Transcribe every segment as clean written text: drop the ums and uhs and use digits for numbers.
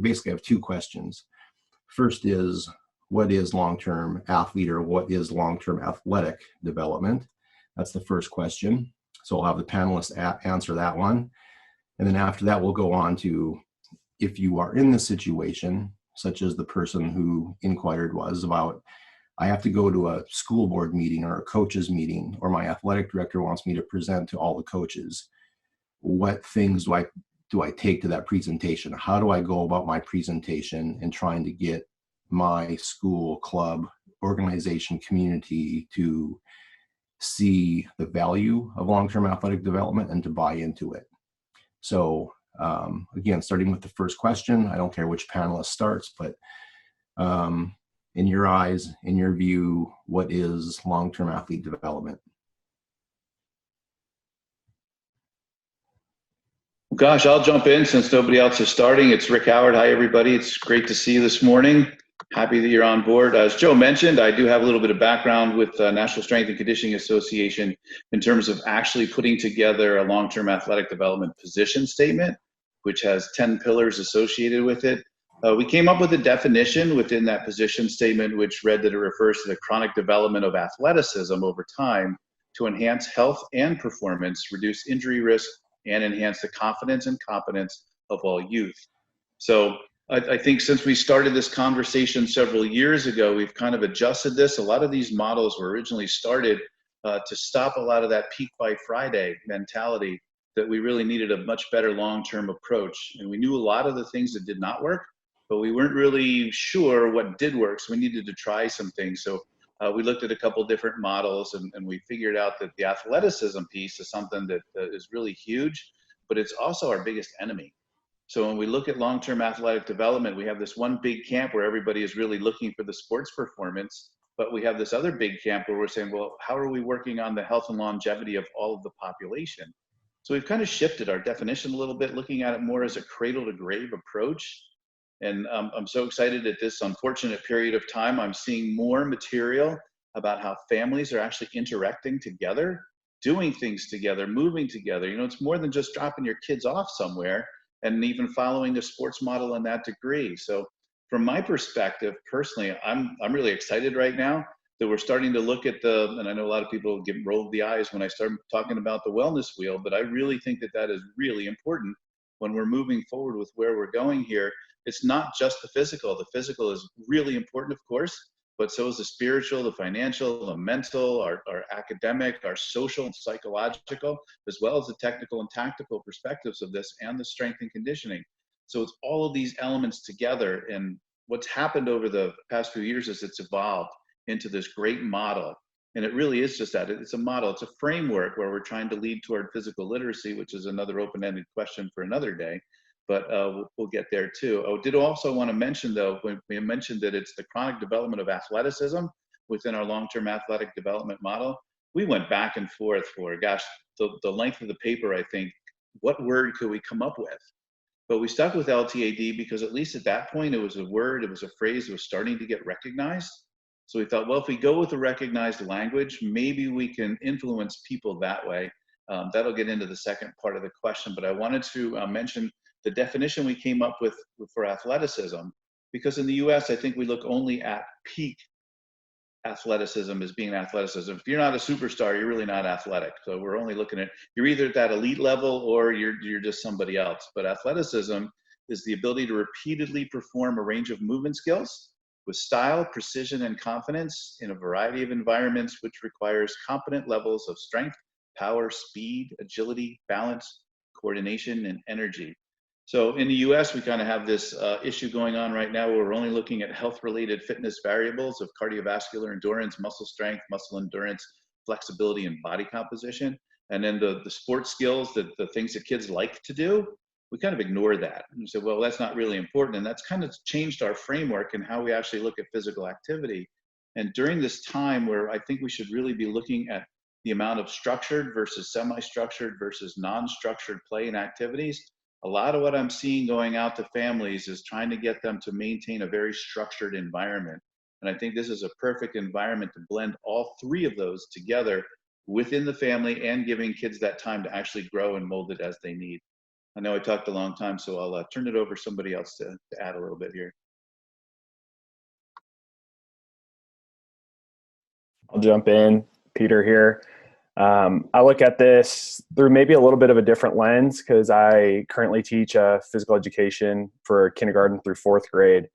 basically have two questions. First is, what is long-term athlete, or what is long-term athletic development? That's the first question. So I'll have the panelists answer that one. And then after that, we'll go on to, if you are in this situation, such as the person who inquired was about, I have to go to a school board meeting or a coaches meeting, or my athletic director wants me to present to all the coaches. What things do I take to that presentation? How do I go about my presentation and trying to get my school, club, organization, community to see the value of long-term athletic development and to buy into it? So again, starting with the first question, I don't care which panelist starts, but in your eyes, in your view, what is long-term athlete development? Gosh, I'll jump in since nobody else is starting. It's Rick Howard. Hi, everybody. It's great to see you this morning. Happy that you're on board. As Joe mentioned, I do have a little bit of background with National Strength and Conditioning Association in terms of actually putting together a long-term athletic development position statement, which has 10 pillars associated with it. We came up with a definition within that position statement, which read that it refers to the chronic development of athleticism over time to enhance health and performance, reduce injury risk, and enhance the confidence and competence of all youth. So I think since we started this conversation several years ago, we've kind of adjusted this. A lot of these models were originally started to stop a lot of that peak by Friday mentality, that we really needed a much better long-term approach. And we knew a lot of the things that did not work, but we weren't really sure what did work. So we needed to try some things. So we looked at a couple different models, and we figured out that the athleticism piece is something that is really huge, but it's also our biggest enemy. So when we look at long-term athletic development, we have this one big camp where everybody is really looking for the sports performance, but we have this other big camp where we're saying, well, how are we working on the health and longevity of all of the population? So we've kind of shifted our definition a little bit, looking at it more as a cradle to grave approach. And I'm so excited at this unfortunate period of time. I'm seeing more material about how families are actually interacting together, doing things together, moving together. You know, it's more than just dropping your kids off somewhere and even following a sports model in that degree. So from my perspective, personally, I'm really excited right now that we're starting to look at and I know a lot of people get rolled the eyes when I start talking about the wellness wheel, but I really think that that is really important when we're moving forward with where we're going here. It's not just the physical. The physical is really important, of course, but so is the spiritual, the financial, the mental, our academic, our social and psychological, as well as the technical and tactical perspectives of this, and the strength and conditioning. So it's all of these elements together. And what's happened over the past few years is it's evolved into this great model. And it really is just that. It's a model, it's a framework where we're trying to lead toward physical literacy, which is another open-ended question for another day. But we'll get there too. I did also want to mention, though, when we mentioned that it's the chronic development of athleticism within our long-term athletic development model, we went back and forth for, gosh, the length of the paper, I think, what word could we come up with? But we stuck with LTAD because at least at that point, it was a word, it was a phrase that was starting to get recognized. So we thought, well, if we go with a recognized language, maybe we can influence people that way. That'll get into the second part of the question, but I wanted to mention the definition we came up with for athleticism, because in the US, I think we look only at peak athleticism as being athleticism. If you're not a superstar, you're really not athletic. So we're only looking at, you're either at that elite level or you're just somebody else. But athleticism is the ability to repeatedly perform a range of movement skills with style, precision, and confidence in a variety of environments, which requires competent levels of strength, power, speed, agility, balance, coordination, and energy. So in the US, we kind of have this issue going on right now where we're only looking at health-related fitness variables of cardiovascular endurance, muscle strength, muscle endurance, flexibility, and body composition. And then the sports skills, the things that kids like to do, we kind of ignore that. And we say, well, that's not really important. And that's kind of changed our framework and how we actually look at physical activity. And during this time where I think we should really be looking at the amount of structured versus semi-structured versus non-structured play and activities, a lot of what I'm seeing going out to families is trying to get them to maintain a very structured environment. And I think this is a perfect environment to blend all three of those together within the family and giving kids that time to actually grow and mold it as they need. I know I talked a long time, so I'll turn it over to somebody else to add a little bit here. I'll jump in, Peter here. I look at this through maybe a little bit of a different lens because I currently teach physical education for kindergarten through fourth grade.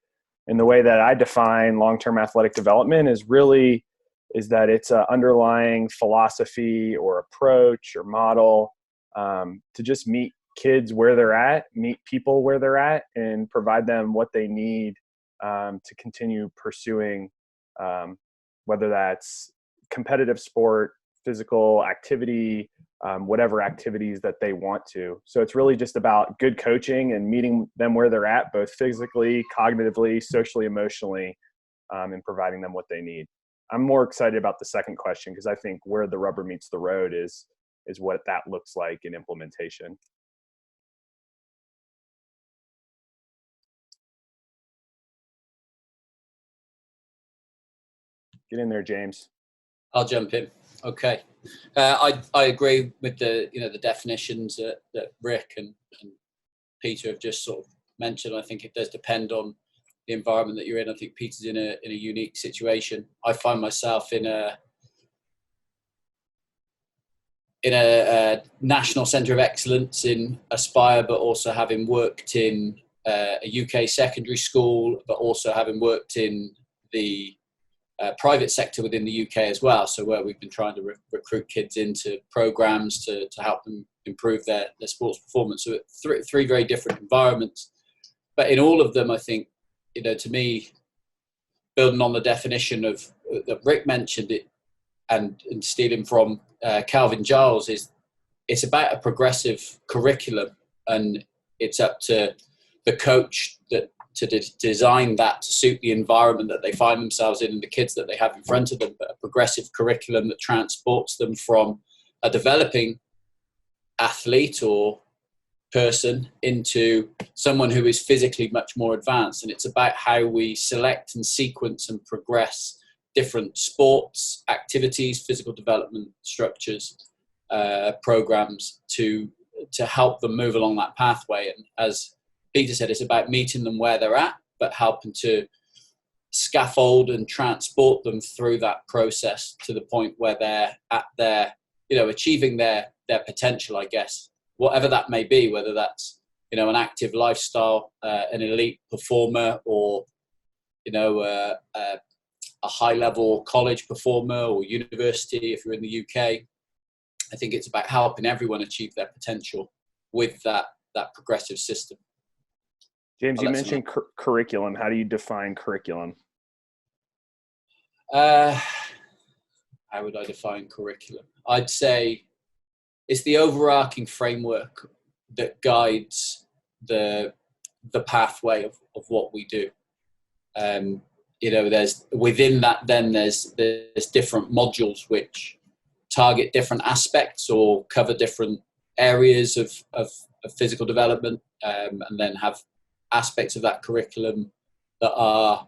And the way that I define long-term athletic development is that it's an underlying philosophy or approach or model to just meet kids where they're at, meet people where they're at, and provide them what they need to continue pursuing, whether that's competitive sport, physical activity, whatever activities that they want to. So it's really just about good coaching and meeting them where they're at, both physically, cognitively, socially, emotionally, and providing them what they need. I'm more excited about the second question because I think where the rubber meets the road is what that looks like in implementation. Get in there, James. I'll jump in. Okay. I agree with the definitions that Rick and Peter have just sort of mentioned. I think it does depend on the environment that you're in. I think Peter's in a unique situation. I find myself in a national centre of excellence in Aspire, but also having worked in a UK secondary school, but also having worked in the private sector within the UK as well. So where we've been trying to recruit kids into programs to help them improve their sports performance. So three very different environments. But in all of them, I think, to me, building on the definition of that Rick mentioned it and stealing from Calvin Giles, it's about a progressive curriculum, and it's up to the coach to design that to suit the environment that they find themselves in and the kids that they have in front of them, but a progressive curriculum that transports them from a developing athlete or person into someone who is physically much more advanced. And it's about how we select and sequence and progress different sports, activities, physical development structures, programs to help them move along that pathway. And as Peter said, it's about meeting them where they're at, but helping to scaffold and transport them through that process to the point where they're at their, achieving their potential, I guess, whatever that may be, whether that's, an active lifestyle, an elite performer, or, a high level college performer or university, if you're in the UK. I think it's about helping everyone achieve their potential with that progressive system. James, you mentioned curriculum. How do you define curriculum? How would I define curriculum? I'd say it's the overarching framework that guides the pathway of what we do. There's within that, then there's different modules which target different aspects or cover different areas of physical development, and then have aspects of that curriculum that are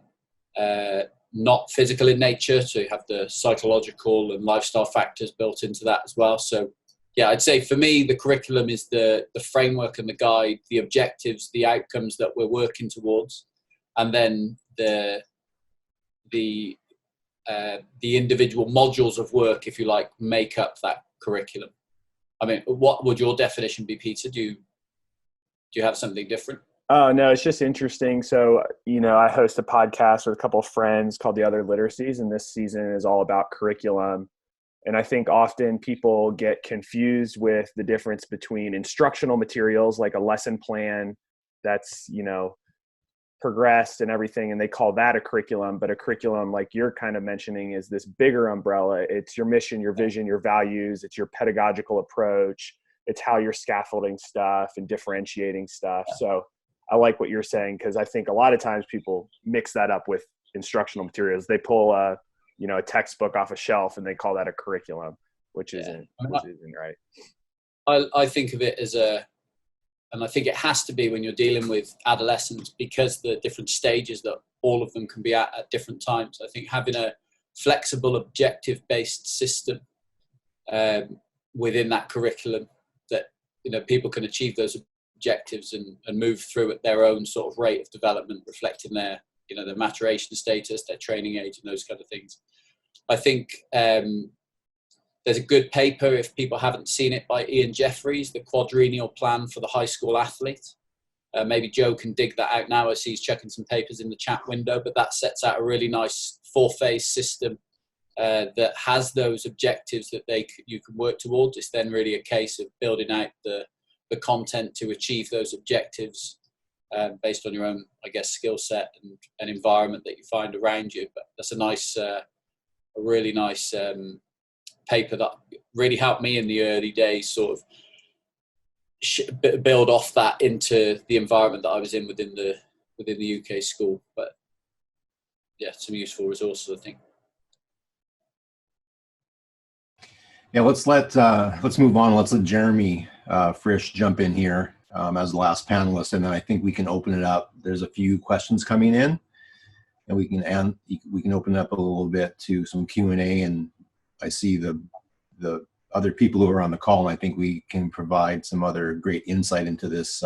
not physical in nature. So you have the psychological and lifestyle factors built into that as well. So yeah, I'd say for me, the curriculum is the framework and the guide, the objectives, the outcomes that we're working towards. And then the individual modules of work, if you like, make up that curriculum. I mean, what would your definition be, Peter? Do you have something different? Oh, no, it's just interesting. So, I host a podcast with a couple of friends called The Other Literacies, and this season is all about curriculum. And I think often people get confused with the difference between instructional materials, like a lesson plan that's, progressed and everything, and they call that a curriculum. But a curriculum, like you're kind of mentioning, is this bigger umbrella. It's your mission, your vision, your values. It's your pedagogical approach. It's how you're scaffolding stuff and differentiating stuff. So I like what you're saying, because I think a lot of times people mix that up with instructional materials. They pull a textbook off a shelf and they call that a curriculum, which isn't right. I think of it as and I think it has to be when you're dealing with adolescents, because the different stages that all of them can be at different times. I think having a flexible, objective-based system within that curriculum that people can achieve those objectives and move through at their own sort of rate of development, reflecting their, you know, their maturation status, their training age, and those kind of things. I think there's a good paper, if people haven't seen it, by Ian Jeffries, the quadrennial plan for the high school athlete. Maybe Joe can dig that out now as he's checking some papers in the chat window, but that sets out a really nice 4-phase system that has those objectives that you can work towards. It's then really a case of building out the content to achieve those objectives based on your own, I guess, skill set and environment that you find around you. But that's a really nice paper that really helped me in the early days sort of build off that into the environment that I was in within the UK school. But yeah, some useful resources, I think. Yeah, let's move on. Let's let Jeremy Frisch jump in here as the last panelist, and then I think we can open it up. There's a few questions coming in, and we can open it up a little bit to some Q&A. And I see the other people who are on the call, and I think we can provide some other great insight into this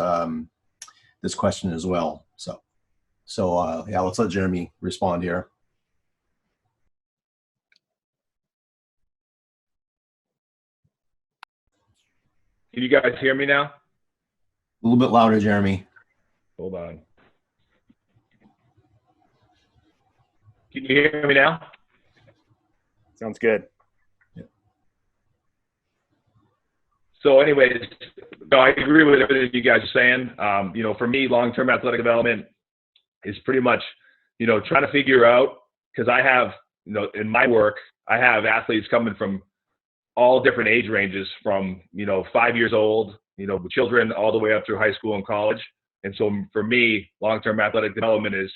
this question as well. So yeah, let's let Jeremy respond here. Can you guys hear me now? A little bit louder, Jeremy. Hold on. Can you hear me now? Sounds good. Yeah. So anyways, no, I agree with everything you guys are saying. You know, for me, long-term athletic development is pretty much, you know, trying to figure out, because I have, you know, in my work, I have athletes coming from all different age ranges, from, you know, 5 years old, you know, children, all the way up through high school and college. And so for me, long-term athletic development is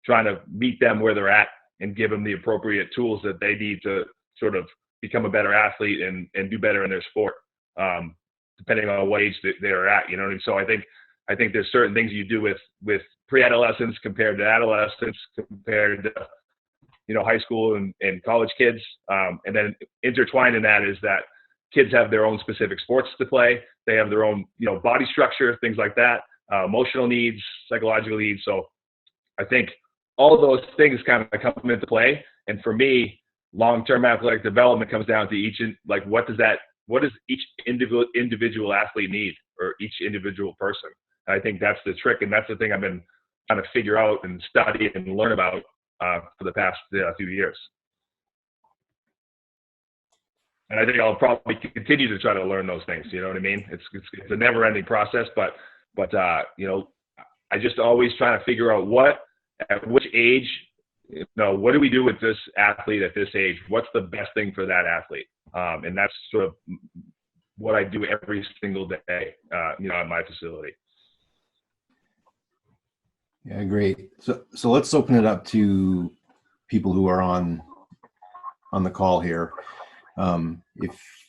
trying to meet them where they're at and give them the appropriate tools that they need to sort of become a better athlete and do better in their sport, depending on what age they are at, you know. And so I think there's certain things you do with pre-adolescents compared to adolescents, compared to, you know, high school and college kids. And then intertwined in that is that kids have their own specific sports to play. They have their own, you know, body structure, things like that, emotional needs, psychological needs. So I think all of those things kind of come into play. And for me, long-term athletic development comes down to what does each individual athlete need, or each individual person? And I think that's the trick. And that's the thing I've been trying to figure out and study and learn about for the past few years. And I think I'll probably continue to try to learn those things. You know what I mean? It's a never-ending process, but you know, I just always trying to figure out at which age, you know, what do we do with this athlete at this age? What's the best thing for that athlete? And that's sort of what I do every single day, you know, at my facility. Yeah, great. So let's open it up to people who are on the call here.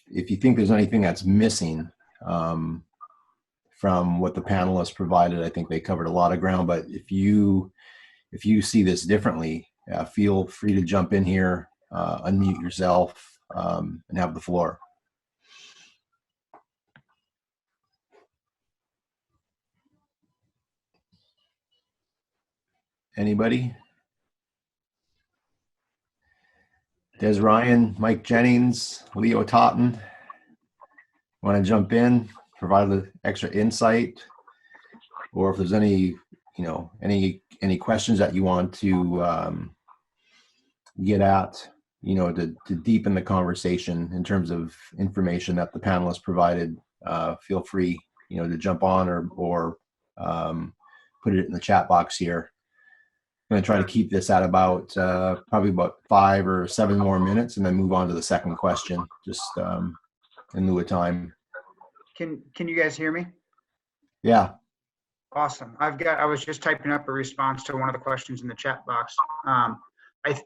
If you think there's anything that's missing from what the panelists provided, I think they covered a lot of ground. But if you see this differently, feel free to jump in here, unmute yourself, and have the floor. Anybody? Des Ryan, Mike Jennings, Leo Totten, want to jump in, provide the extra insight, or if there's any, you know, any questions that you want to get at, you know, to deepen the conversation in terms of information that the panelists provided, feel free, you know, to jump on or put it in the chat box here. I'm going to try to keep this at about probably about 5 or 7 more minutes, and then move on to the second question, just in lieu of time. Can you guys hear me? Yeah. Awesome. I was just typing up a response to one of the questions in the chat box.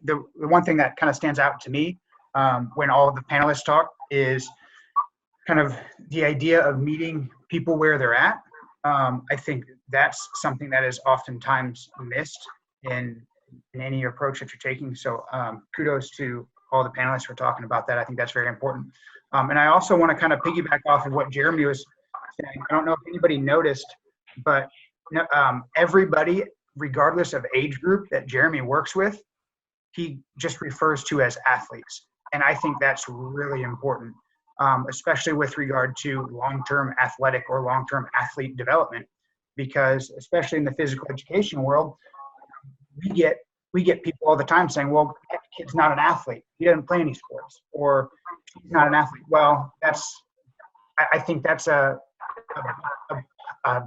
The one thing that kind of stands out to me when all of the panelists talk is kind of the idea of meeting people where they're at. I think that's something that is oftentimes missed in any approach that you're taking. So kudos to all the panelists for talking about that. I think that's very important. And I also want to kind of piggyback off of what Jeremy was thing, I don't know if anybody noticed, but everybody, regardless of age group that Jeremy works with, he just refers to as athletes. And I think that's really important, especially with regard to long-term athletic or long-term athlete development, because especially in the physical education world, we get people all the time saying, well, that kid's not an athlete. He doesn't play any sports, or he's not an athlete. Well, I think that's a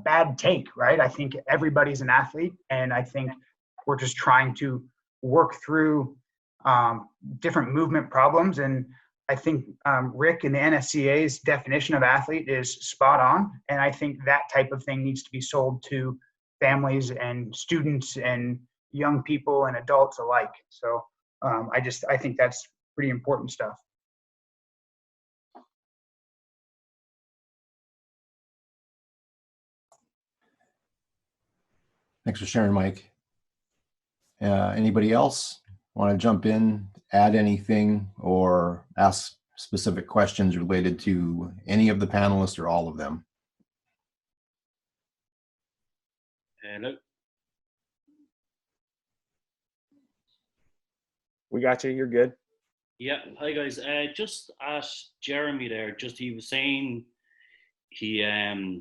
bad take, right? I think everybody's an athlete, and I think we're just trying to work through different movement problems. And I think Rick and the NSCA's definition of athlete is spot on. And I think that type of thing needs to be sold to families and students and young people and adults alike. So I think that's pretty important stuff. Thanks for sharing, Mike. Anybody else want to jump in, add anything, or ask specific questions related to any of the panelists or all of them? Hello. We got you. You're good. Yeah. Hi guys. Just asked Jeremy there. Just he was saying you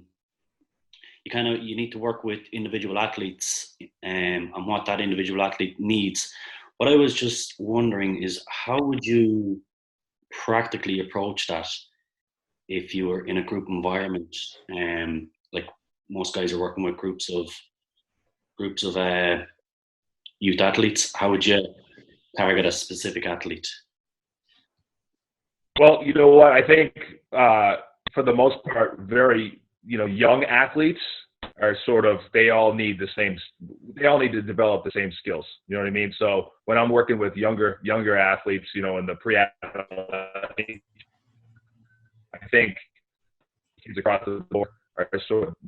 need to work with individual athletes and what that individual athlete needs. What I was just wondering is, how would you practically approach that if you were in a group environment? Like most guys are working with groups of youth athletes. How would you target a specific athlete? Well, you know what? I think for the most part, very young athletes are they all need to develop the same skills. You know what I mean? So when I'm working with younger athletes, in the pre-athletic, I think kids across the board are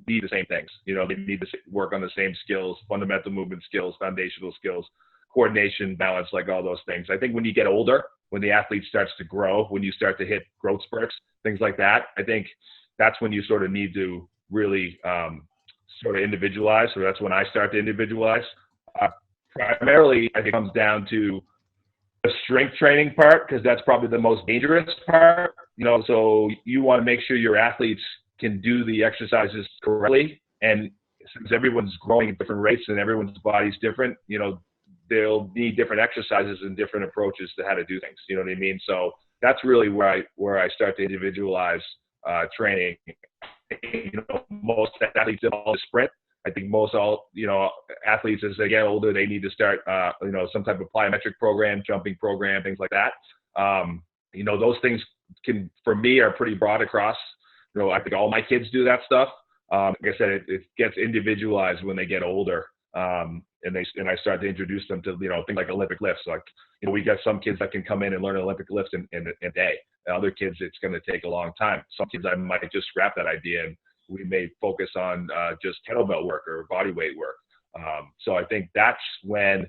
need the same things. They need to work on the same skills, fundamental movement skills, foundational skills, coordination, balance, like all those things. I think when you get older, when the athlete starts to grow, when you start to hit growth spurts, things like that, I think that's when you sort of need to really sort of individualize. So that's when I start to individualize. Primarily, I think it comes down to the strength training part, because that's probably the most dangerous part. So you want to make sure your athletes can do the exercises correctly. And since everyone's growing at different rates and everyone's body's different, they'll need different exercises and different approaches to how to do things. You know what I mean? So that's really where I start to individualize training. Most athletes do all the sprint. I think most athletes, as they get older, they need to start some type of plyometric program, jumping program, things like that. Those things for me are pretty broad across. I think all my kids do that stuff. Like I said, it gets individualized when they get older. And I start to introduce them to things like Olympic lifts. Like we got some kids that can come in and learn Olympic lifts in a day. And other kids, it's going to take a long time. Some kids, I might just scrap that idea and we may focus on just kettlebell work or body weight work. So I think that's when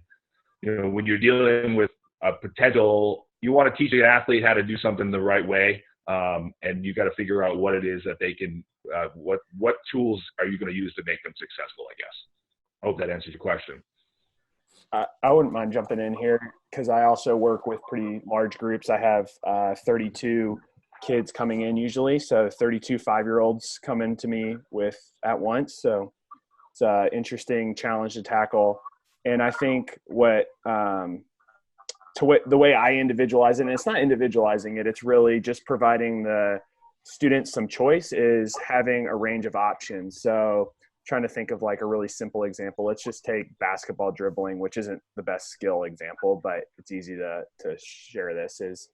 when you're dealing with a potential, you want to teach an athlete how to do something the right way, and you got to figure out what it is that they can. What tools are you going to use to make them successful? I guess. I hope that answers your question. I wouldn't mind jumping in here because I also work with pretty large groups. I have 32 kids coming in usually. So 32 5-year-olds come into me at once. So it's an interesting challenge to tackle. And I think the way I individualize it, and it's not individualizing it, it's really just providing the students some choice, is having a range of options. So trying to think of like a really simple example. Let's just take basketball dribbling, which isn't the best skill example, but it's easy to share this.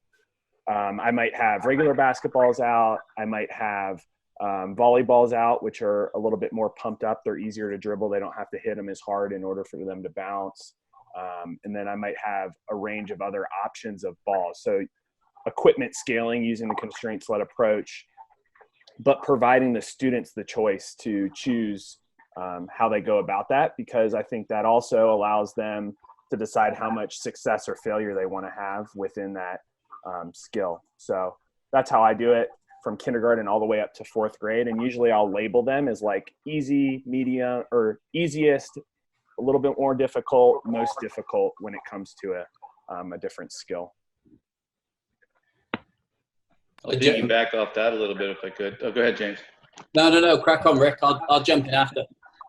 I might have regular basketballs out. I might have volleyballs out, which are a little bit more pumped up. They're easier to dribble. They don't have to hit them as hard in order for them to bounce. And then I might have a range of other options of balls. So equipment scaling using the constraint-led approach, but providing the students the choice to choose how they go about that, because I think that also allows them to decide how much success or failure they want to have within that skill. So that's how I do it. from kindergarten all the way up to 4th grade. And usually I'll label them as like easy, medium, or easiest, a little bit more difficult, most difficult when it comes to a different skill. I'll piggyback off that a little bit if I could. Oh, go ahead, James. No. Crack on, Rick. I'll jump in after.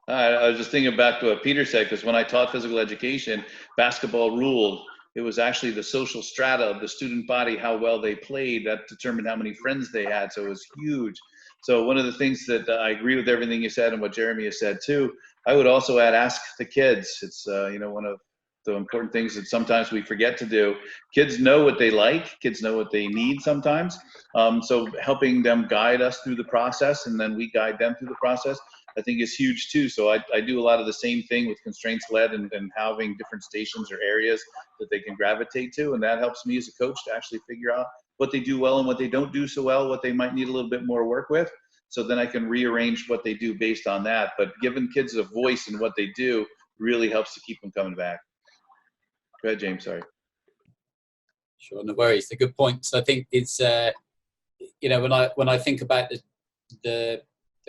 I was just thinking back to what Peter said, because when I taught physical education, basketball ruled. It was actually the social strata of the student body, how well they played, that determined how many friends they had. So it was huge. So one of the things that I agree with everything you said and what Jeremy has said too, I would also add, ask the kids. It's one of the important things that sometimes we forget to do. Kids know what they like. Kids know what they need sometimes. So helping them guide us through the process, and then we guide them through the process, I think is huge too. So I do a lot of the same thing with constraints led and having different stations or areas that they can gravitate to. And that helps me as a coach to actually figure out what they do well and what they don't do so well, what they might need a little bit more work with. So then I can rearrange what they do based on that. But giving kids a voice in what they do really helps to keep them coming back. Go ahead, James, sorry. Sure, no worries. A good point. So I think it's, when I think about the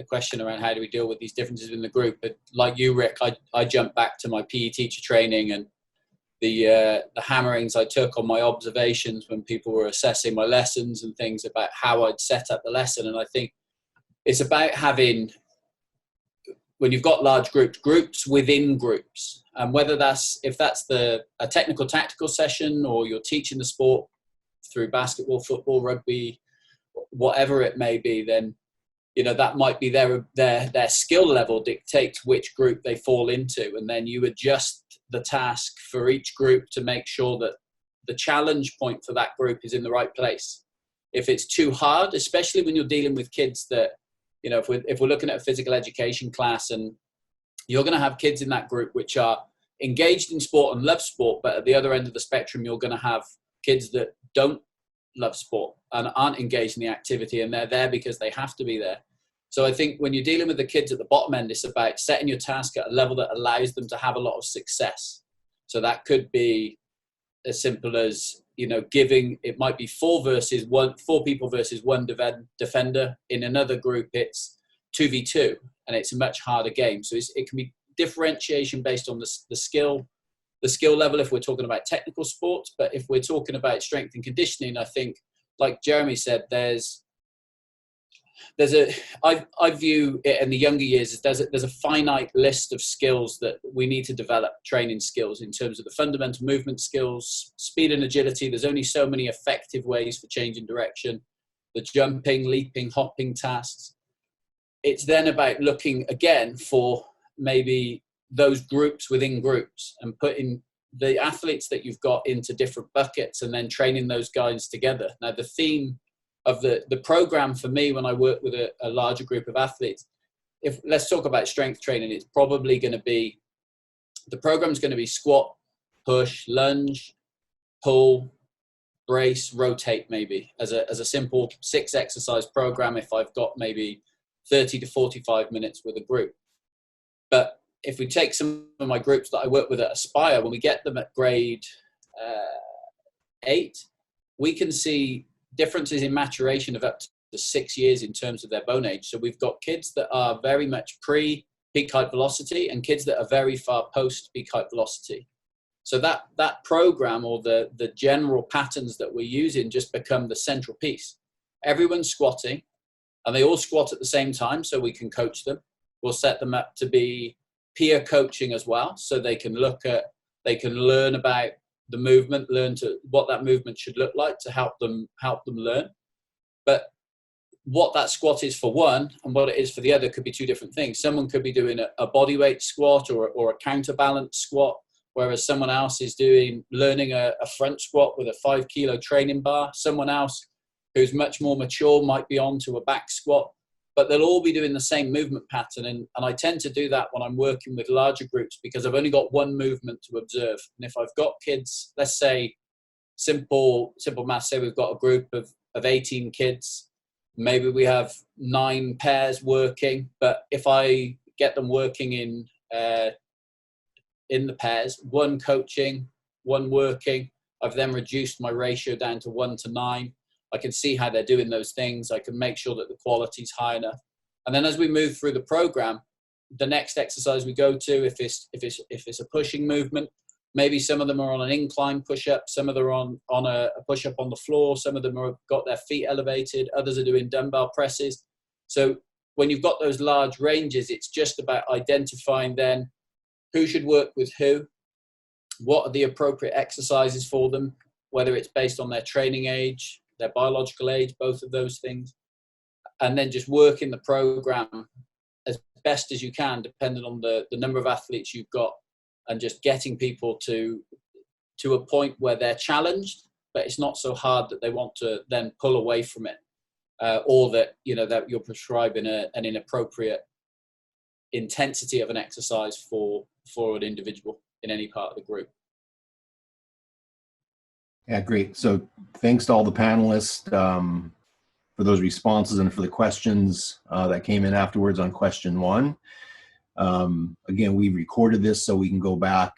question around how do we deal with these differences in the group, but like you, Rick, I jump back to my PE teacher training and the hammerings I took on my observations when people were assessing my lessons and things about how I'd set up the lesson. And I think it's about having, when you've got large groups within groups, and whether if that's a technical tactical session, or you're teaching the sport through basketball, football, rugby, whatever it may be, then that might be their skill level dictates which group they fall into, and then you adjust the task for each group to make sure that the challenge point for that group is in the right place. If it's too hard, especially when you're dealing with kids that, if we're looking at a physical education class, and you're going to have kids in that group which are engaged in sport and love sport, but at the other end of the spectrum, you're going to have kids that don't love sport and aren't engaged in the activity, and they're there because they have to be there. So I think when you're dealing with the kids at the bottom end, it's about setting your task at a level that allows them to have a lot of success. So that could be as simple as, giving, it might be 4 people versus one defender. In another group, it's 2v2, and it's a much harder game. So it can be differentiation based on the skill level if we're talking about technical sports. But if we're talking about strength and conditioning, I think, like Jeremy said, I view it in the younger years as there's a finite list of skills that we need to develop, training skills in terms of the fundamental movement skills, speed and agility. There's only so many effective ways for changing direction, the jumping, leaping, hopping tasks. It's then about looking again for maybe those groups within groups and putting the athletes that you've got into different buckets and then training those guys together. Now, the theme of the program for me when I work with a larger group of athletes, let's talk about strength training, it's probably going to be, the program's going to be squat, push, lunge, pull, brace, rotate, maybe as a simple 6 exercise program if I've got maybe 30 to 45 minutes with a group. But if we take some of my groups that I work with at Aspire, when we get them at grade 8, we can see differences in maturation of up to 6 years in terms of their bone age. So we've got kids that are very much pre-peak height velocity and kids that are very far post-peak height velocity. So that program, or the general patterns that we're using, just become the central piece. Everyone's squatting, and they all squat at the same time, so we can coach them. We'll set them up to be peer coaching as well, so they can learn about the movement, learn to what that movement should look like to help them learn. But what that squat is for one and what it is for the other could be 2 different things. Someone could be doing a bodyweight squat or a counterbalance squat, whereas someone else is learning a front squat with a 5 kilo training bar. Someone else who's much more mature might be onto a back squat, but they'll all be doing the same movement pattern. And I tend to do that when I'm working with larger groups because I've only got one movement to observe. And if I've got kids, let's say simple math, say we've got a group of 18 kids, maybe we have 9 pairs working, but if I get them working in the pairs, 1 coaching, 1 working, I've then reduced my ratio down to 1 to 9. I can see how they're doing those things. I can make sure that the quality's high enough. And then as we move through the program, the next exercise we go to, if it's a pushing movement, maybe some of them are on an incline push-up, some of them are on a push-up on the floor, some of them have got their feet elevated, others are doing dumbbell presses. So when you've got those large ranges, it's just about identifying then who should work with who, what are the appropriate exercises for them, whether it's based on their training age, their biological age, both of those things, and then just work in the program as best as you can, depending on the number of athletes you've got, and just getting people to a point where they're challenged, but it's not so hard that they want to then pull away from it, or that, you know, that you're prescribing an inappropriate intensity of an exercise for an individual in any part of the group. Yeah, great. So thanks to all the panelists for those responses and for the questions that came in afterwards on question 1. Again, we recorded this so we can go back.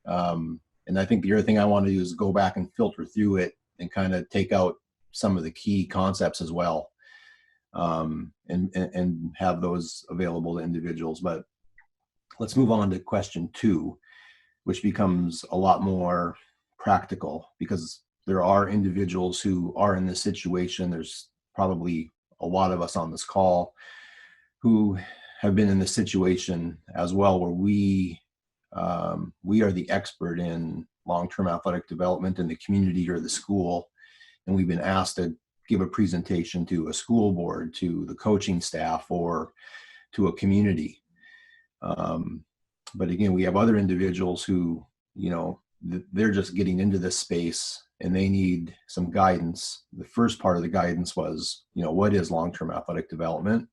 And I think the other thing I want to do is go back and filter through it and kind of take out some of the key concepts as well, and have those available to individuals. But let's move on to question 2, which becomes a lot more practical, because there are individuals who are in this situation. There's probably a lot of us on this call who have been in this situation as well, where we are the expert in long-term athletic development in the community or the school, and we've been asked to give a presentation to a school board, to the coaching staff, or to a community. But again, we have other individuals who, you know, they're just getting into this space and they need some guidance. The first part of the guidance was, you know, what is long-term athletic development,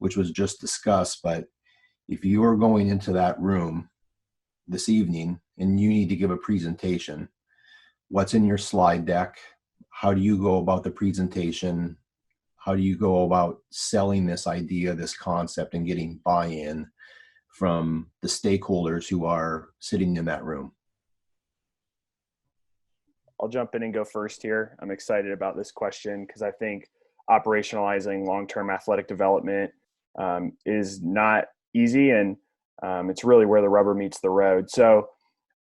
which was just discussed. But if you are going into that room this evening and you need to give a presentation, what's in your slide deck? How do you go about the presentation? How do you go about selling this idea, this concept, and getting buy-in from the stakeholders who are sitting in that room? I'll jump in and go first here. I'm excited about this question because I think operationalizing long-term athletic development is not easy, and it's really where the rubber meets the road. So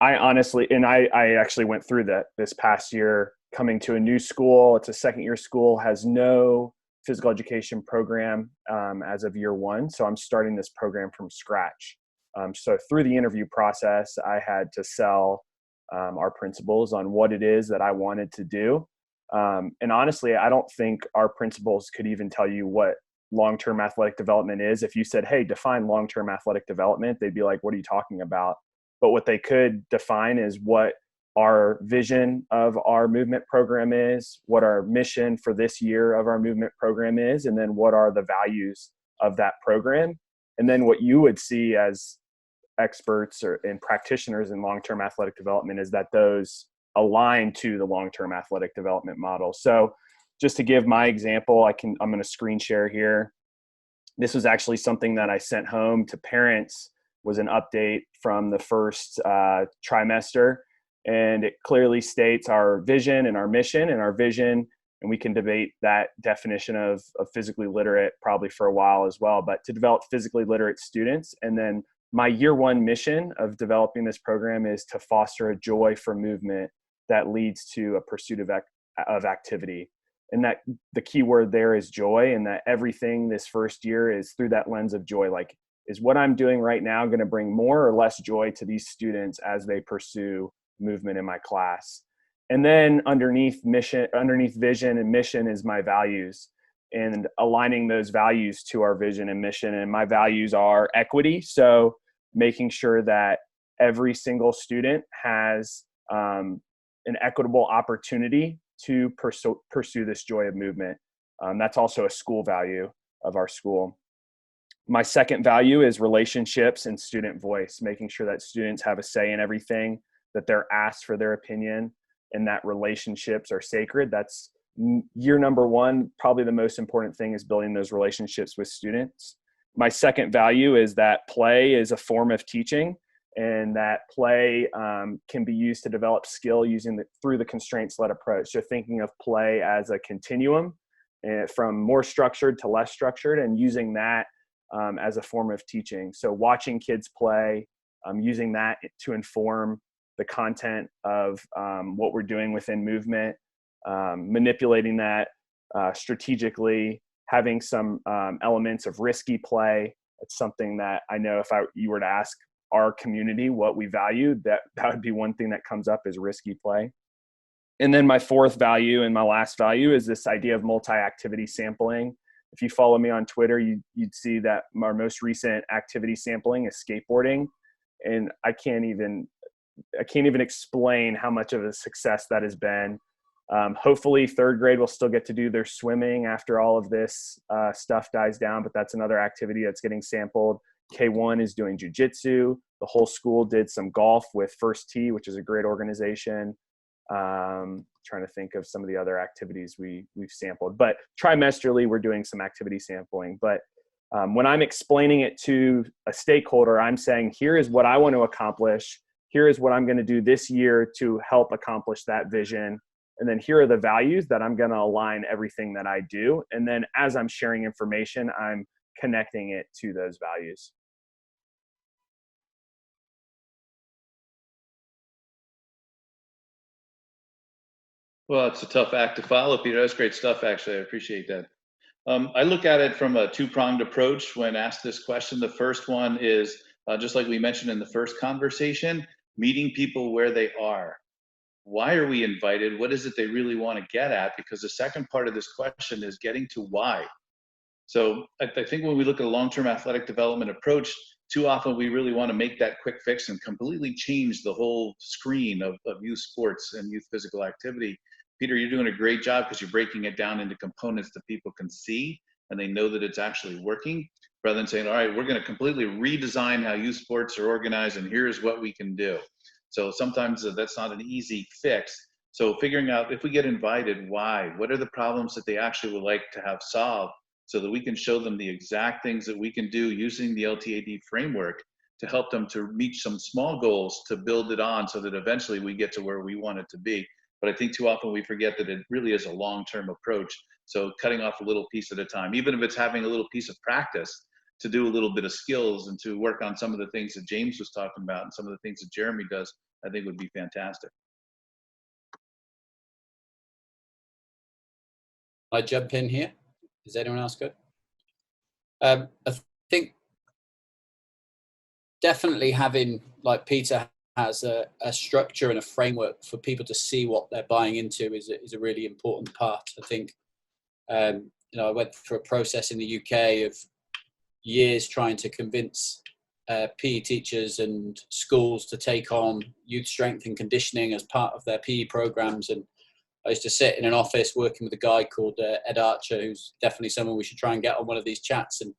I honestly, and I actually went through that this past year, coming to a new school. It's a second-year school, has no physical education program as of year 1. So I'm starting this program from scratch. So through the interview process, I had to sell our principals on what it is that I wanted to do. And honestly, I don't think our principals could even tell you what long-term athletic development is. If you said, hey, define long-term athletic development, they'd be like, what are you talking about? But what they could define is what our vision of our movement program is, what our mission for this year of our movement program is, and then what are the values of that program. And then what you would see as experts and practitioners in long-term athletic development is that those align to the long-term athletic development model. So just to give my example, I'm going to screen share here. This was actually something that I sent home to parents, was an update from the first trimester. And it clearly states our vision and our mission. And our vision, and we can debate that definition of physically literate probably for a while as well, but to develop physically literate students. And then my year 1 mission of developing this program is to foster a joy for movement that leads to a pursuit of activity. And that the key word there is joy, and that everything this first year is through that lens of joy. Like, is what I'm doing right now going to bring more or less joy to these students as they pursue movement in my class? And then underneath vision and mission is my values, and aligning those values to our vision and mission. And my values are equity. So making sure that every single student has an equitable opportunity to pursue this joy of movement. That's also a school value of our school. My second value is relationships and student voice, making sure that students have a say in everything, that they're asked for their opinion, and that relationships are sacred. That's year number 1. Probably the most important thing is building those relationships with students. My second value is that play is a form of teaching, and that play can be used to develop skill through the constraints-led approach. So thinking of play as a continuum from more structured to less structured, and using that as a form of teaching. So watching kids play, using that to inform the content of what we're doing within movement, manipulating that strategically, having some elements of risky play. It's something that I know if you were to ask our community what we value, that would be one thing that comes up, is risky play. And then my fourth value and my last value is this idea of multi-activity sampling. If you follow me on Twitter, you'd see that our most recent activity sampling is skateboarding. And I can't even explain how much of a success that has been. Hopefully third grade will still get to do their swimming after all of this stuff dies down, but that's another activity that's getting sampled. K1 is doing jujitsu. The whole school did some golf with First Tee, which is a great organization. Trying to think of some of the other activities we've sampled, but trimestrally we're doing some activity sampling. But when I'm explaining it to a stakeholder, I'm saying, here is what I want to accomplish. Here is what I'm going to do this year to help accomplish that vision. And then here are the values that I'm going to align everything that I do. And then as I'm sharing information, I'm connecting it to those values. Well, it's a tough act to follow, Peter. That's great stuff, actually. I appreciate that. I look at it from a two-pronged approach when asked this question. The first one is, just like we mentioned in the first conversation, meeting people where they are. Why are we invited? What is it they really want to get at? Because the second part of this question is getting to why. So I think when we look at a long-term athletic development approach, too often we really want to make that quick fix and completely change the whole screen of youth sports and youth physical activity. Peter, you're doing a great job because you're breaking it down into components that people can see and they know that it's actually working, rather than saying, all right, we're going to completely redesign how youth sports are organized and here's what we can do. So sometimes that's not an easy fix. So figuring out, if we get invited, why? What are the problems that they actually would like to have solved, so that we can show them the exact things that we can do using the LTAD framework to help them to reach some small goals to build it on, so that eventually we get to where we want it to be. But I think too often we forget that it really is a long-term approach. So cutting off a little piece at a time, even if it's having a little piece of practice to do a little bit of skills and to work on some of the things that James was talking about and some of the things that Jeremy does, I think would be fantastic. I jump in here. Is anyone else good? I think definitely having, like Peter has, a structure and a framework for people to see what they're buying into is a really important part. I think, I went through a process in the UK of years trying to convince PE teachers and schools to take on youth strength and conditioning as part of their PE programs. And I used to sit in an office working with a guy called Ed Archer, who's definitely someone we should try and get on one of these chats. And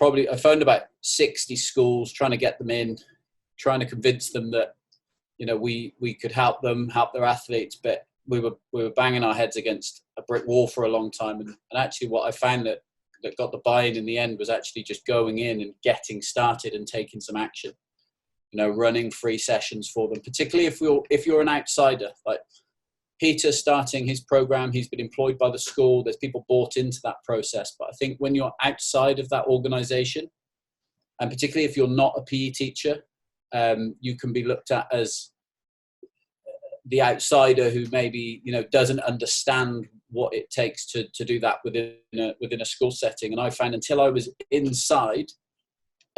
I phoned about 60 schools, trying to get them in, trying to convince them that, we could help them, help their athletes, but we were banging our heads against a brick wall for a long time. And actually what I found that got the buy-in in the end was actually just going in and getting started and taking some action, running free sessions for them, particularly if you're an outsider. Like Peter starting his program, he's been employed by the school, there's people bought into that process. But I think when you're outside of that organization, and particularly if you're not a PE teacher, you can be looked at as the outsider who maybe doesn't understand what it takes to do that within a school setting. And I found until I was inside,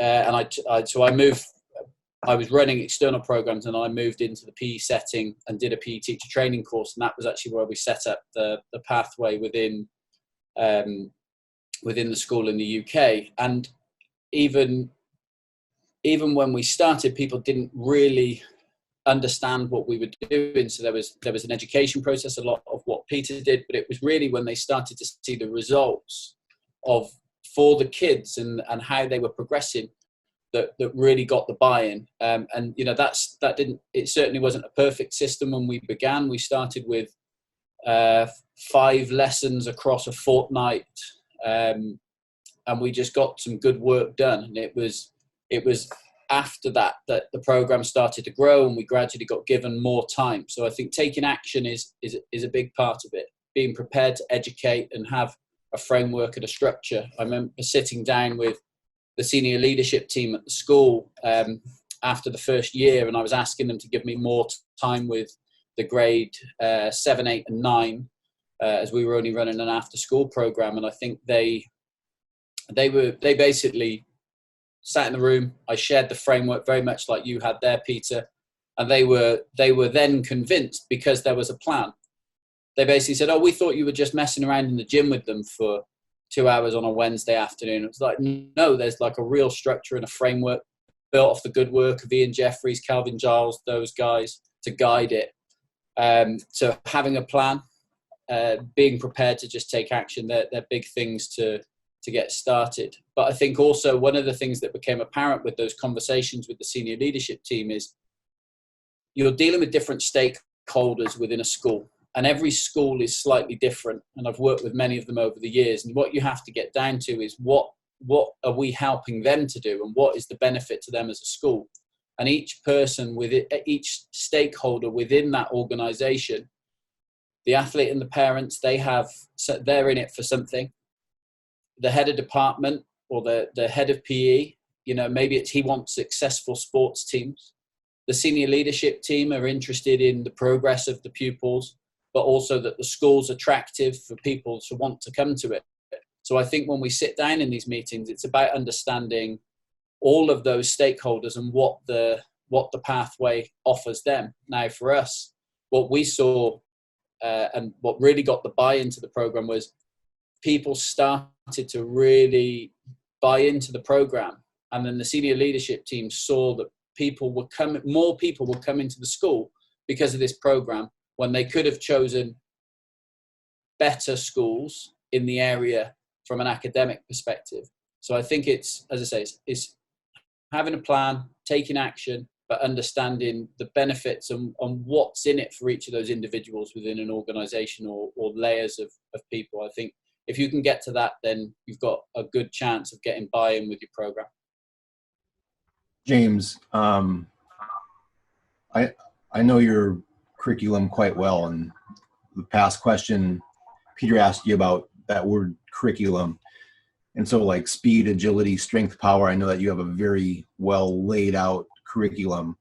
I was running external programs, and I moved into the PE setting and did a PE teacher training course, and that was actually where we set up the pathway within the school in the UK. And even when we started, people didn't really understand what we were doing. So there was an education process, a lot of what Peter did, but it was really when they started to see the results for the kids and how they were progressing that really got the buy-in. It certainly wasn't a perfect system when we began. We started with 5 lessons across a fortnight, and we just got some good work done. And it was after that the program started to grow and we gradually got given more time. So I think taking action is a big part of it. Being prepared to educate and have a framework and a structure. I remember sitting down with the senior leadership team at the school after the first year, and I was asking them to give me more time with the grade 7, 8, and 9, as we were only running an after-school program. And I think they basically sat in the room. I shared the framework very much like you had there, Peter, and they were then convinced because there was a plan. They basically said, "Oh, we thought you were just messing around in the gym with them for 2 hours on a Wednesday afternoon." It was like, no, there's like a real structure and a framework built off the good work of Ian Jeffries, Calvin Giles, those guys to guide it. So having a plan, being prepared to just take action, they're big things to get started. But I think also one of the things that became apparent with those conversations with the senior leadership team is you're dealing with different stakeholders within a school. And every school is slightly different. And I've worked with many of them over the years. And what you have to get down to is what are we helping them to do? And what is the benefit to them as a school? And each person, each stakeholder within that organization, the athlete and the parents, they're in it for something. The head of department or the head of PE, maybe he wants successful sports teams. The senior leadership team are interested in the progress of the pupils, but also that the school's attractive for people to want to come to it. So I think when we sit down in these meetings, it's about understanding all of those stakeholders and what the pathway offers them. Now, for us, what we saw and what really got the buy-in to the program was people started to really buy into the program. And then the senior leadership team saw that more people were coming to the school because of this program, when they could have chosen better schools in the area from an academic perspective. So I think it's, as I say, it's having a plan, taking action, but understanding the benefits and what's in it for each of those individuals within an organization or layers of people. I think if you can get to that, then you've got a good chance of getting buy-in with your program. James, I know your curriculum quite well, and the past question Peter asked you about that word curriculum, and so like speed, agility, strength, power, I know that you have a very well laid out curriculum.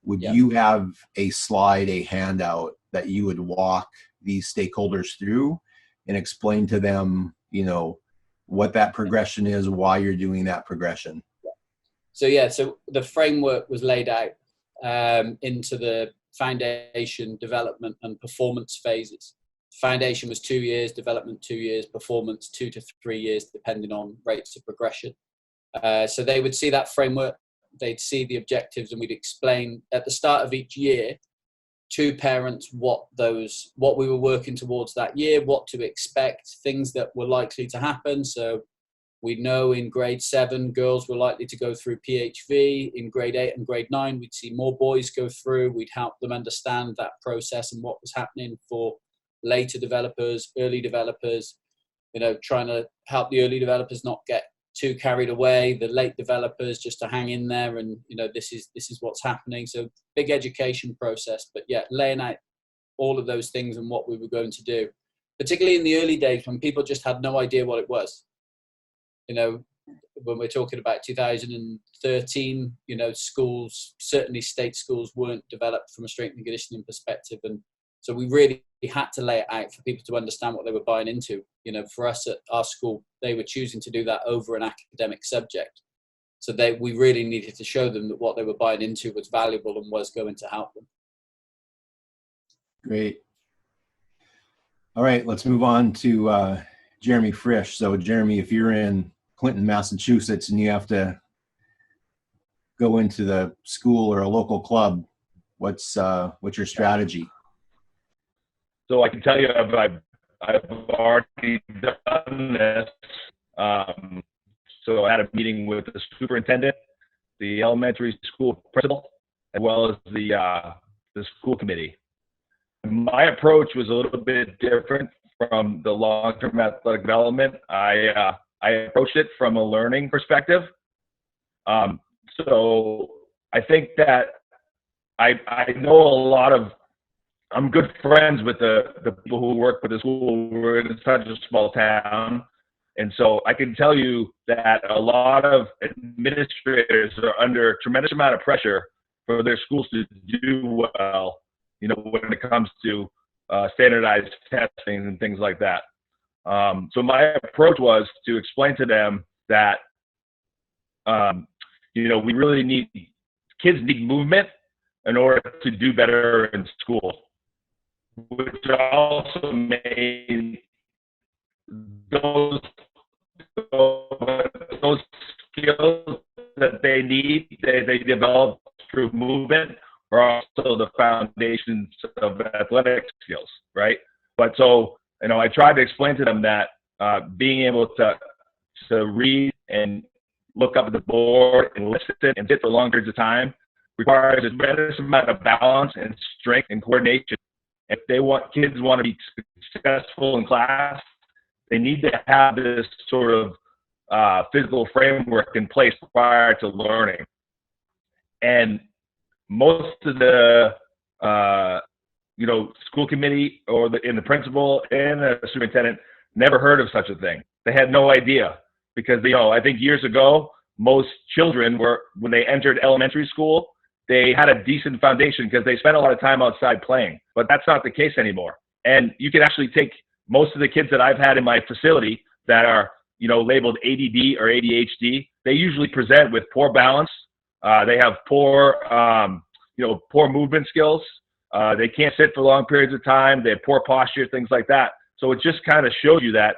Would you have a slide, a handout that you would walk these stakeholders through and explain to them, what that progression is, why you're doing that progression? So the framework was laid out into the foundation, development, and performance phases. Foundation was 2 years, development 2 years, performance 2 to 3 years, depending on rates of progression. So they would see that framework, they'd see the objectives, and we'd explain at the start of each year to parents what we were working towards that year, what to expect, things that were likely to happen. So we know in grade 7, girls were likely to go through PHV. In grade 8 and grade 9, we'd see more boys go through. We'd help them understand that process and what was happening for later developers, early developers, trying to help the early developers not get too carried away, the late developers just to hang in there, and this is what's happening. So big education process, but laying out all of those things and what we were going to do, particularly in the early days when people just had no idea what it was. When we're talking about 2013, schools, certainly state schools, weren't developed from a strength and conditioning perspective. And so we really had to lay it out for people to understand what they were buying into. For us at our school, they were choosing to do that over an academic subject. So we really needed to show them that what they were buying into was valuable and was going to help them. Great. All right, let's move on to Jeremy Frisch. So Jeremy, if you're in Clinton, Massachusetts, and you have to go into the school or a local club, what's your strategy? So I can tell you I've already done this. So I had a meeting with the superintendent, the elementary school principal, as well as the school committee. My approach was a little bit different from the long-term athletic development. I approached it from a learning perspective. So I think that I know a lot of, I'm good friends with the people who work for the school. We're in such a small town. And so I can tell you that a lot of administrators are under a tremendous amount of pressure for their schools to do well, when it comes to standardized testing and things like that. So my approach was to explain to them that, we really need, kids need movement in order to do better in school, which also made those skills that they need, they develop through movement, are also the foundations of athletic skills, right? But so, I tried to explain to them that being able to read and look up at the board and listen and sit for long periods of time requires a tremendous amount of balance and strength and coordination. If kids want to be successful in class, they need to have this sort of physical framework in place prior to learning. And most of the school committee or the principal and the superintendent never heard of such a thing. They had no idea, because I think years ago most children when they entered elementary school, they had a decent foundation because they spent a lot of time outside playing. But that's not the case anymore. And you can actually take most of the kids that I've had in my facility that are labeled ADD or ADHD. They usually present with poor balance. They have poor movement skills. They can't sit for long periods of time. They have poor posture, things like that. So it just kind of shows you that,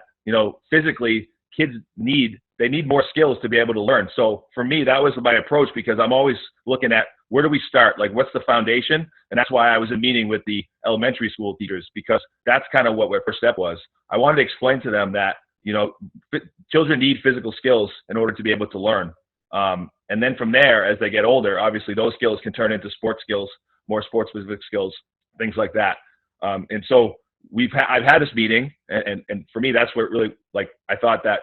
physically kids need more skills to be able to learn. So for me, that was my approach, because I'm always looking at, where do we start? Like, what's the foundation? And that's why I was in meeting with the elementary school teachers, because that's kind of what my first step was. I wanted to explain to them that, children need physical skills in order to be able to learn. And then from there, as they get older, obviously those skills can turn into sports skills, more sports specific skills, things like that. And so I've had this meeting, and for me, that's what really, I thought that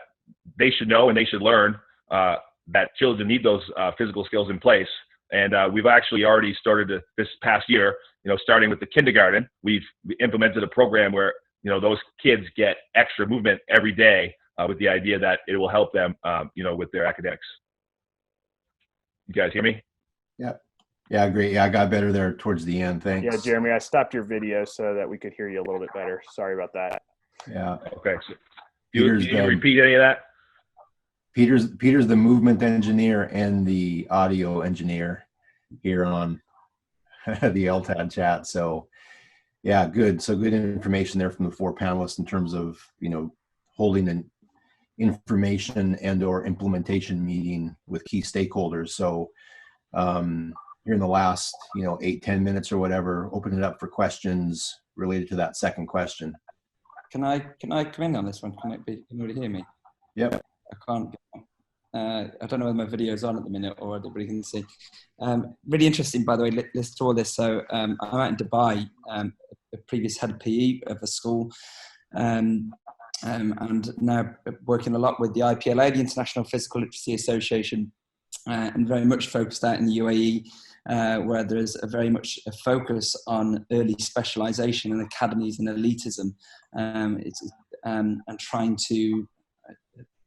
they should know and they should learn that children need those physical skills in place. And we've actually already started this past year, starting with the kindergarten, we implemented a program where, those kids get extra movement every day with the idea that it will help them, with their academics. You guys hear me? Yeah, great. Yeah, I got better there towards the end. Thanks. Yeah, Jeremy, I stopped your video so that we could hear you a little bit better. Sorry about that. Yeah. Okay. So you repeat any of that? Peter's the movement engineer and the audio engineer here on the LTAD chat. So yeah, good. So good information there from the four panelists in terms of, holding an information and or implementation meeting with key stakeholders. So here in the last, 8-10 minutes or whatever, open it up for questions related to that second question. Can I come in on this one? Can you hear me? Yep. I can't. I don't know whether my video is on at the minute or everybody can see. Really interesting, by the way, let's do all this. So I'm out in Dubai, a previous head of PE of a school, and now working a lot with the IPLA, the International Physical Literacy Association, and very much focused out in the UAE, where there is very much a focus on early specialization in academies and elitism, and trying to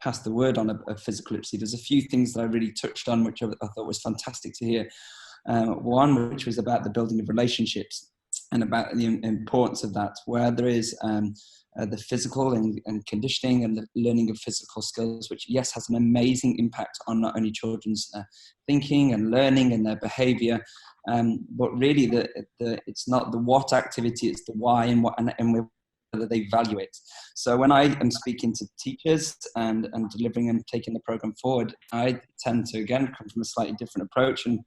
pass the word on a physical literacy. There's a few things that I really touched on, which I thought was fantastic to hear. One, which was about the building of relationships and about the importance of that, where there is the physical and conditioning and the learning of physical skills, which, yes, has an amazing impact on not only children's thinking and learning and their behavior, but really it's not the what activity, it's the why and whether they value it. So when I am speaking to teachers and delivering and taking the program forward, I tend to, again, come from a slightly different approach and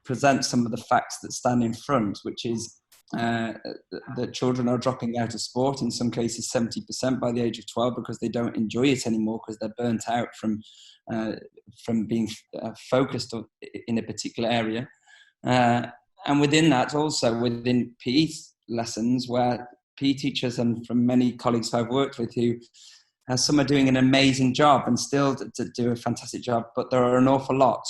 present some of the facts that stand in front, which is that children are dropping out of sport, in some cases 70% by the age of 12, because they don't enjoy it anymore, because they're burnt out from being focused in a particular area. And within that, also within PE lessons, where PE teachers, and from many colleagues who I've worked with, who Some are doing an amazing job and still do a fantastic job, but there are an awful lot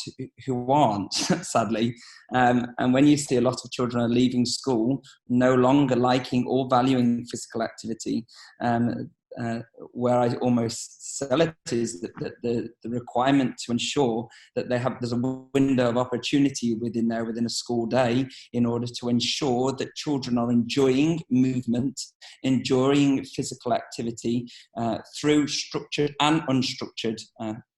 who aren't, sadly. And when you see a lot of children are leaving school no longer liking or valuing physical activity, where I almost sell it is that the requirement to ensure that there's a window of opportunity within a school day in order to ensure that children are enjoying movement, enjoying physical activity through structured and unstructured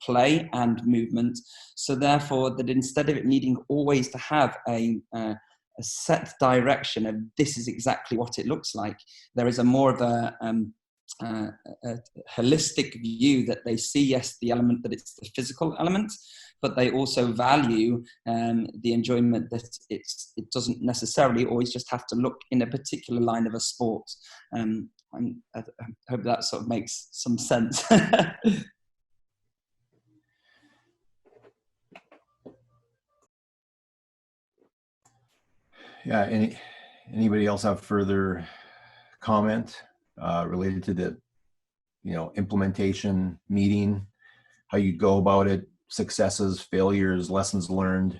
play and movement. So therefore, that instead of it needing always to have a set direction of this is exactly what it looks like, there is a more of a holistic view that they see, yes, the element that it's the physical element, but they also value the enjoyment that it doesn't necessarily always just have to look in a particular line of a sport. And I hope that sort of makes some sense. Yeah, anybody else have further comment related to the implementation meeting, how you'd go about it, successes, failures, lessons learned?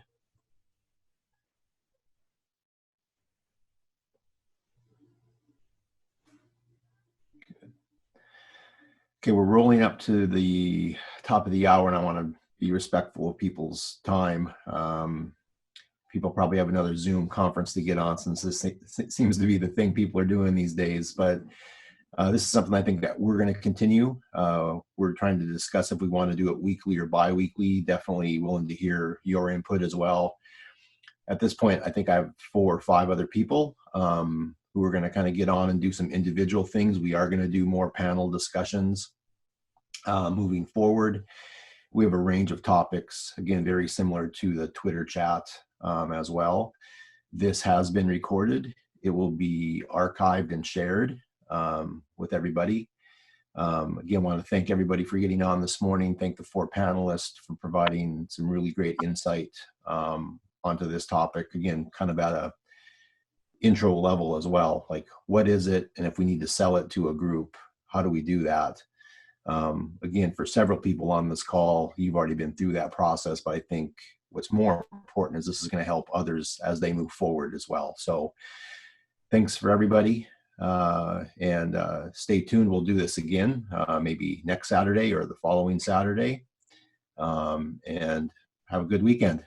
Okay, we're rolling up to the top of the hour, and I want to be respectful of people's time. People probably have another Zoom conference to get on, since this seems to be the thing people are doing these days. But this is something I think that we're going to continue. We're trying to discuss if we want to do it weekly or bi-weekly. Definitely willing to hear your input as well. At this point, I think I have 4 or 5 other people who are going to kind of get on and do some individual things. We are going to do more panel discussions moving forward. We have a range of topics, again, very similar to the Twitter chat as well. This has been recorded. It will be archived and shared with everybody. Again, want to thank everybody for getting on this morning. Thank the 4 panelists for providing some really great insight onto this topic. Again, kind of at a intro level as well, like what is it, and if we need to sell it to a group, how do we do that? Again, for several people on this call, you've already been through that process, but I think what's more important is this is going to help others as they move forward as well. So thanks for everybody. And stay tuned. We'll do this again, maybe next Saturday or the following Saturday. And have a good weekend.